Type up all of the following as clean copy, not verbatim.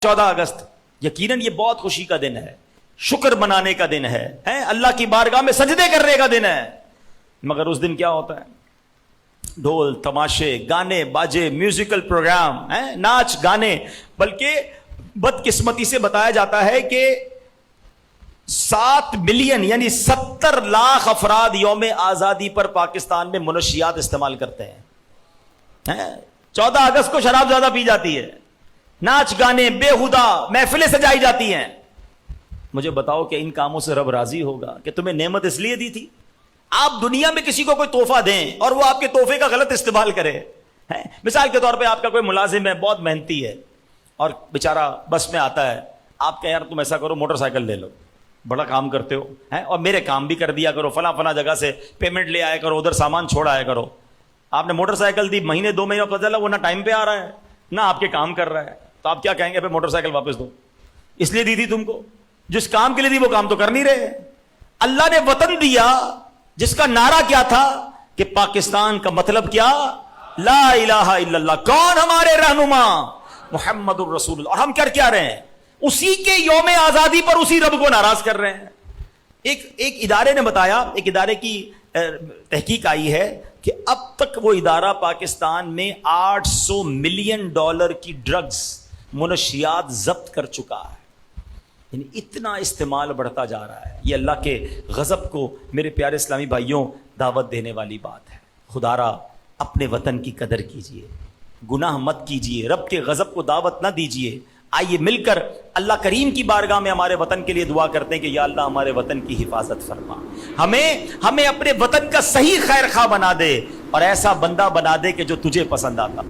14 अगस्त यकीनन ये बहुत खुशी का दिन है, शुक्र मनाने का दिन है, अल्लाह की बारगाह में सजदे करने का दिन है। मगर उस दिन क्या होता है? ढोल तमाशे, गाने बाजे, म्यूजिकल प्रोग्राम, नाच गाने। बल्कि बदकिस्मती से बताया जाता है कि 7 मिलियन यानी 70 लाख अफराद यौम आजादी पर पाकिस्तान में मुनशियात इस्तेमाल करते हैं। 14 अगस्त को शराब ज्यादा पी जाती है, नाच गाने बेहुदा महफिलें सजाई जाती हैं। मुझे बताओ कि इन कामों से रब राजी होगा कि तुम्हें नेमत इसलिए दी थी? आप दुनिया में किसी को कोई तोहफा दें और वो आपके तोहफे का गलत इस्तेमाल करे। मिसाल के तौर पे आपका कोई मुलाजिम है, बहुत मेहनती है, और बेचारा बस में आता है, आप कहें यार तुम ऐसा करो मोटरसाइकिल ले लो, बड़ा काम करते हो, और मेरे काम भी कर दिया करो, फला फला जगह से पेमेंट ले आया करो, उधर सामान छोड़ आया करो। आपने मोटरसाइकिल दी, महीने 2 महीने पता चला वो ना टाइम पे आ रहा है ना आपके काम कर रहा है, तो आप क्या कहेंगे? फिर मोटरसाइकिल वापस दो, इसलिए दी थी तुमको, जिस काम के लिए दी वो काम तो कर नहीं रहे। अल्लाह ने वतन दिया जिसका नारा क्या था कि पाकिस्तान का मतलब क्या? ला इलाहा इल्लल्लाह। कौन हमारे रहनुमा? मुहम्मदुर रसूलुल्लाह। और हम कर क्या रहे हैं? उसी के यौम आजादी पर उसी रब को नाराज कर रहे हैं। एक इदारे ने बताया, एक इदारे की तहकीक आई है कि अब तक वो इदारा पाकिस्तान में $800 मिलियन की ड्रग्स मुनशियात जब्त कर चुका है। यानी इतना इस्तेमाल बढ़ता जा रहा है। ये अल्लाह के गजब को मेरे प्यारे इस्लामी भाइयों दावत देने वाली बात है। खुदारा अपने वतन की कदर कीजिए, गुनाह मत कीजिए, रब के गजब को दावत ना दीजिए। आइए मिलकर अल्लाह करीम की बारगाह में हमारे वतन के लिए दुआ करते हैं कि या अल्लाह हमारे वतन की हिफाजत फरमा, हमें अपने वतन का सही खैर खा बना दे और ऐसा बंदा बना दे कि जो तुझे पसंद आता।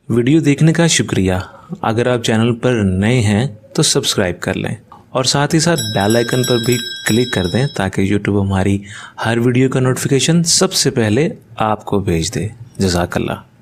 वीडियो देखने का शुक्रिया। अगर आप चैनल पर नए हैं तो सब्सक्राइब कर लें और साथ ही साथ बेल आइकन पर भी क्लिक कर दें ताकि यूट्यूब हमारी हर वीडियो का नोटिफिकेशन सबसे पहले आपको भेज दे। जज़ाकल्लाह।